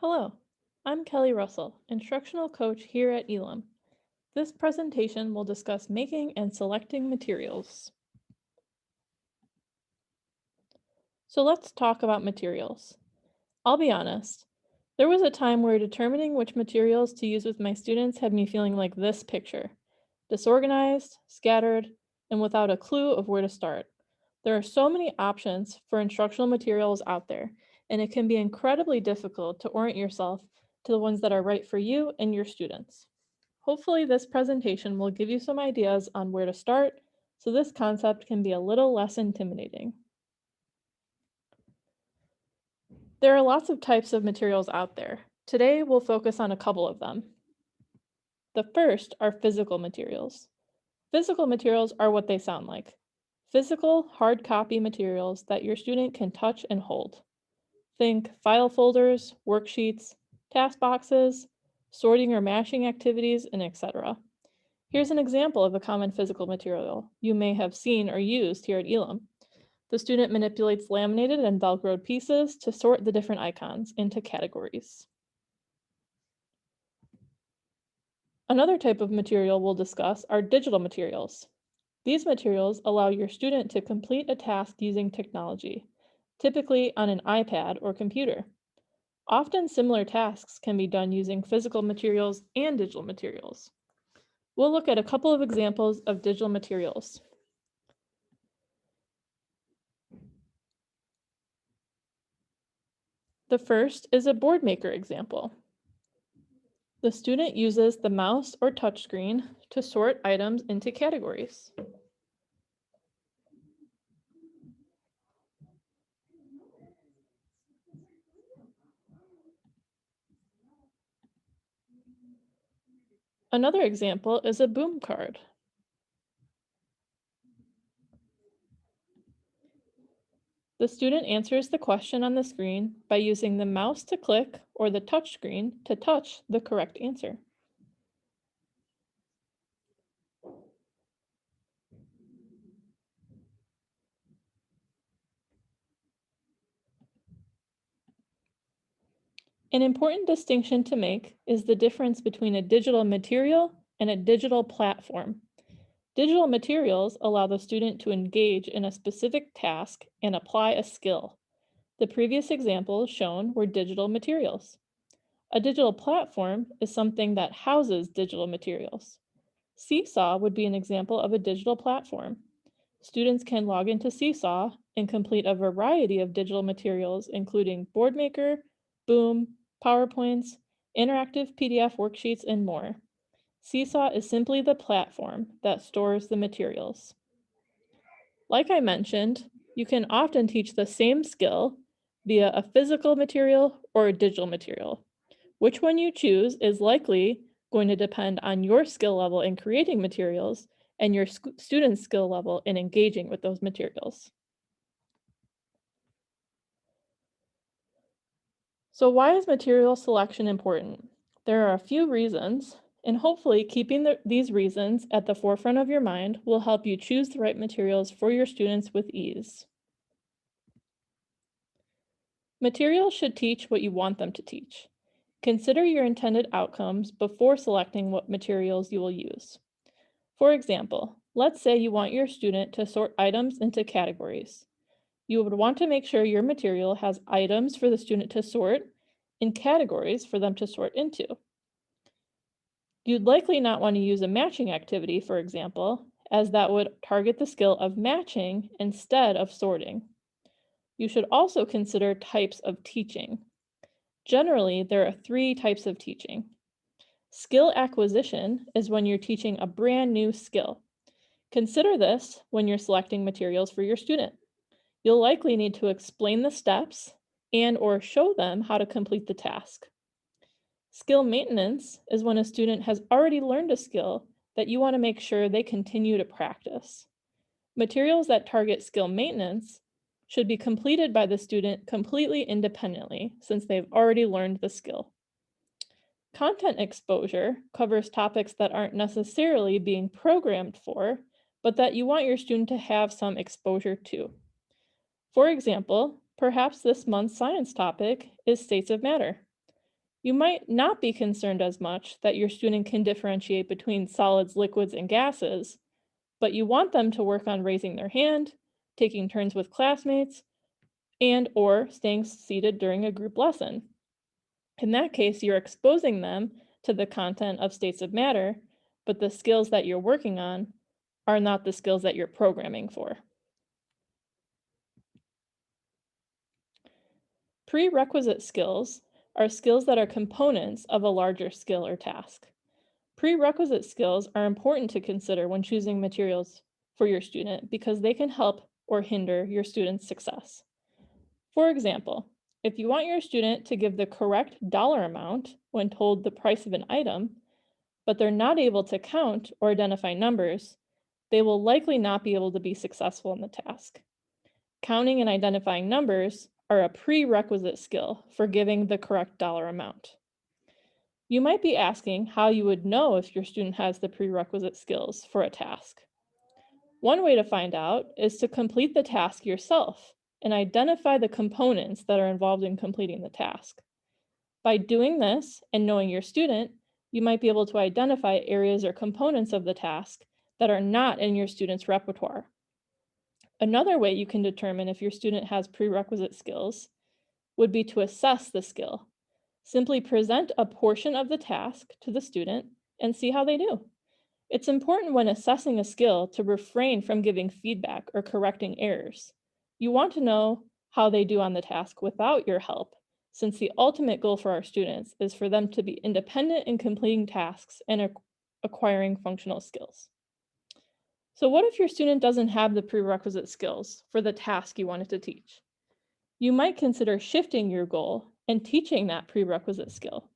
Hello, I'm Kelly Russell, instructional coach here at Elam. This presentation will discuss making and selecting materials. So let's talk about materials. I'll be honest, there was a time where determining which materials to use with my students had me feeling like this picture: disorganized, scattered, and without a clue of where to start. There are so many options for instructional materials out there, and it can be incredibly difficult to orient yourself to the ones that are right for you and your students. Hopefully, this presentation will give you some ideas on where to start so this concept can be a little less intimidating. There are lots of types of materials out there. Today, we'll focus on a couple of them. The first are physical materials. Physical materials are what they sound like: physical, hard copy materials that your student can touch and hold. Think file folders, worksheets, task boxes, sorting or matching activities, and etc. Here's an example of a common physical material you may have seen or used here at Elam. The student manipulates laminated and Velcroed pieces to sort the different icons into categories. Another type of material we'll discuss are digital materials. These materials allow your student to complete a task using technology, typically on an iPad or computer. Often similar tasks can be done using physical materials and digital materials. We'll look at a couple of examples of digital materials. The first is a board maker example. The student uses the mouse or touchscreen to sort items into categories. Another example is a boom card. The student answers the question on the screen by using the mouse to click or the touchscreen to touch the correct answer. An important distinction to make is the difference between a digital material and a digital platform. Digital materials allow the student to engage in a specific task and apply a skill. The previous examples shown were digital materials. A digital platform is something that houses digital materials. Seesaw would be an example of a digital platform. Students can log into Seesaw and complete a variety of digital materials, including BoardMaker, Boom, PowerPoints, interactive PDF worksheets, and more. Seesaw is simply the platform that stores the materials. Like I mentioned, you can often teach the same skill via a physical material or a digital material. Which one you choose is likely going to depend on your skill level in creating materials and your student's skill level in engaging with those materials. So why is material selection important? There are a few reasons, and hopefully keeping these reasons at the forefront of your mind will help you choose the right materials for your students with ease. Materials should teach what you want them to teach. Consider your intended outcomes before selecting what materials you will use. For example, let's say you want your student to sort items into categories. You would want to make sure your material has items for the student to sort and categories for them to sort into. You'd likely not want to use a matching activity, for example, as that would target the skill of matching instead of sorting. You should also consider types of teaching. Generally, there are three types of teaching. Skill acquisition is when you're teaching a brand new skill. Consider this when you're selecting materials for your student. You'll likely need to explain the steps and/or show them how to complete the task. Skill maintenance is when a student has already learned a skill that you want to make sure they continue to practice. Materials that target skill maintenance should be completed by the student completely independently since they've already learned the skill. Content exposure covers topics that aren't necessarily being programmed for, but that you want your student to have some exposure to. For example, perhaps this month's science topic is states of matter. You might not be concerned as much that your student can differentiate between solids, liquids, and gases, but you want them to work on raising their hand, taking turns with classmates, and or staying seated during a group lesson. In that case, you're exposing them to the content of states of matter, but the skills that you're working on are not the skills that you're programming for. Prerequisite skills are skills that are components of a larger skill or task. Prerequisite skills are important to consider when choosing materials for your student because they can help or hinder your student's success. For example, if you want your student to give the correct dollar amount when told the price of an item, but they're not able to count or identify numbers, they will likely not be able to be successful in the task. Counting and identifying numbers are a prerequisite skill for giving the correct dollar amount. You might be asking how you would know if your student has the prerequisite skills for a task. One way to find out is to complete the task yourself and identify the components that are involved in completing the task. By doing this and knowing your student, you might be able to identify areas or components of the task that are not in your student's repertoire. Another way you can determine if your student has prerequisite skills would be to assess the skill. Simply present a portion of the task to the student and see how they do. It's important when assessing a skill to refrain from giving feedback or correcting errors. You want to know how they do on the task without your help, since the ultimate goal for our students is for them to be independent in completing tasks and acquiring functional skills. So what if your student doesn't have the prerequisite skills for the task you wanted to teach? You might consider shifting your goal and teaching that prerequisite skill.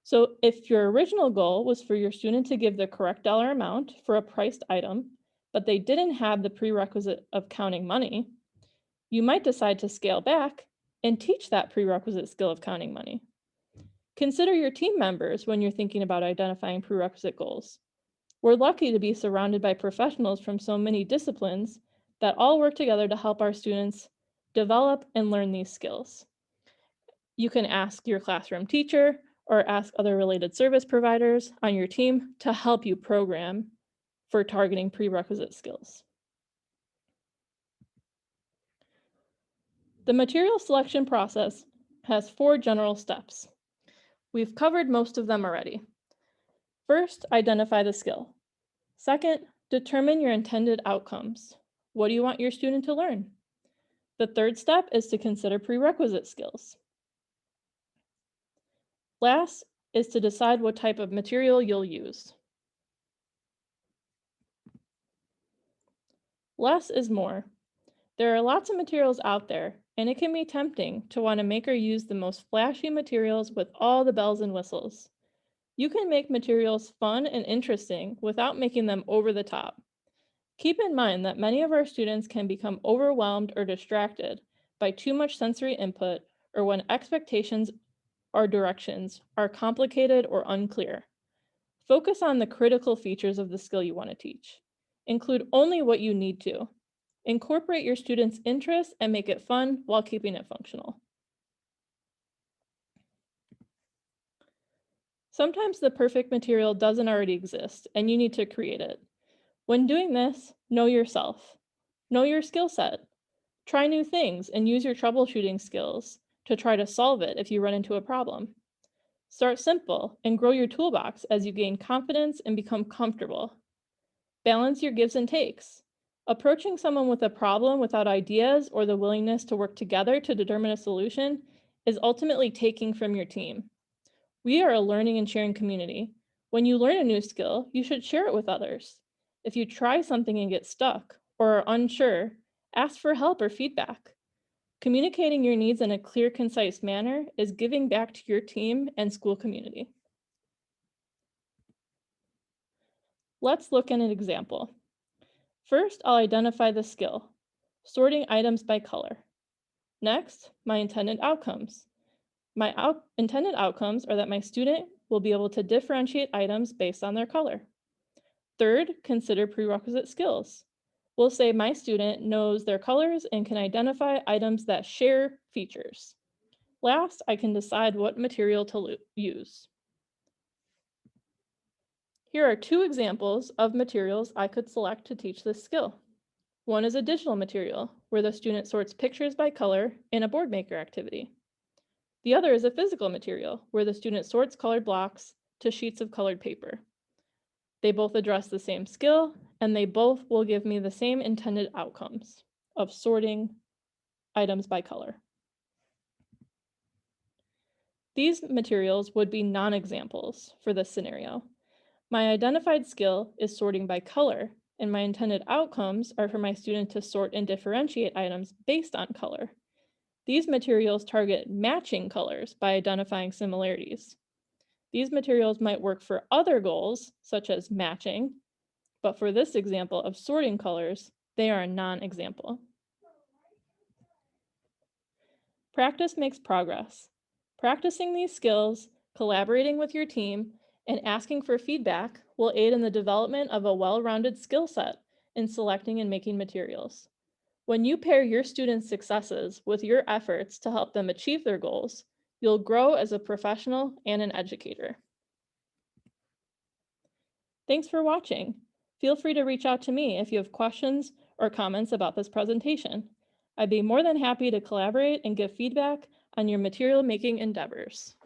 So if your original goal was for your student to give the correct dollar amount for a priced item, but they didn't have the prerequisite of counting money, you might decide to scale back and teach that prerequisite skill of counting money. Consider your team members when you're thinking about identifying prerequisite goals. We're lucky to be surrounded by professionals from so many disciplines that all work together to help our students develop and learn these skills. You can ask your classroom teacher or ask other related service providers on your team to help you program for targeting prerequisite skills. The material selection process has 4 general steps. We've covered most of them already. First, identify the skill. Second, determine your intended outcomes. What do you want your student to learn? The third step is to consider prerequisite skills. Last is to decide what type of material you'll use. Less is more. There are lots of materials out there, and it can be tempting to want to make or use the most flashy materials with all the bells and whistles. You can make materials fun and interesting without making them over the top. Keep in mind that many of our students can become overwhelmed or distracted by too much sensory input or when expectations or directions are complicated or unclear. Focus on the critical features of the skill you want to teach. Include only what you need to. Incorporate your students' interests and make it fun while keeping it functional. Sometimes the perfect material doesn't already exist and you need to create it. When doing this, know yourself. Know your skill set. Try new things and use your troubleshooting skills to try to solve it if you run into a problem. Start simple and grow your toolbox as you gain confidence and become comfortable. Balance your gives and takes. Approaching someone with a problem without ideas or the willingness to work together to determine a solution is ultimately taking from your team. We are a learning and sharing community. When you learn a new skill, you should share it with others. If you try something and get stuck or are unsure, ask for help or feedback. Communicating your needs in a clear, concise manner is giving back to your team and school community. Let's look at an example. First, I'll identify the skill, sorting items by color. Next, my intended outcomes. My intended outcomes are that my student will be able to differentiate items based on their color. Third, consider prerequisite skills. We'll say my student knows their colors and can identify items that share features. Last, I can decide what material to use. Here are two examples of materials I could select to teach this skill. One is a digital material, where the student sorts pictures by color in a board maker activity. The other is a physical material, where the student sorts colored blocks to sheets of colored paper. They both address the same skill, and they both will give me the same intended outcomes of sorting items by color. These materials would be non-examples for this scenario. My identified skill is sorting by color, and my intended outcomes are for my student to sort and differentiate items based on color. These materials target matching colors by identifying similarities. These materials might work for other goals, such as matching, but for this example of sorting colors, they are a non-example. Practice makes progress. Practicing these skills, collaborating with your team, and asking for feedback will aid in the development of a well-rounded skill set in selecting and making materials. When you pair your students' successes with your efforts to help them achieve their goals, you'll grow as a professional and an educator. Thanks for watching. Feel free to reach out to me if you have questions or comments about this presentation. I'd be more than happy to collaborate and give feedback on your material making endeavors.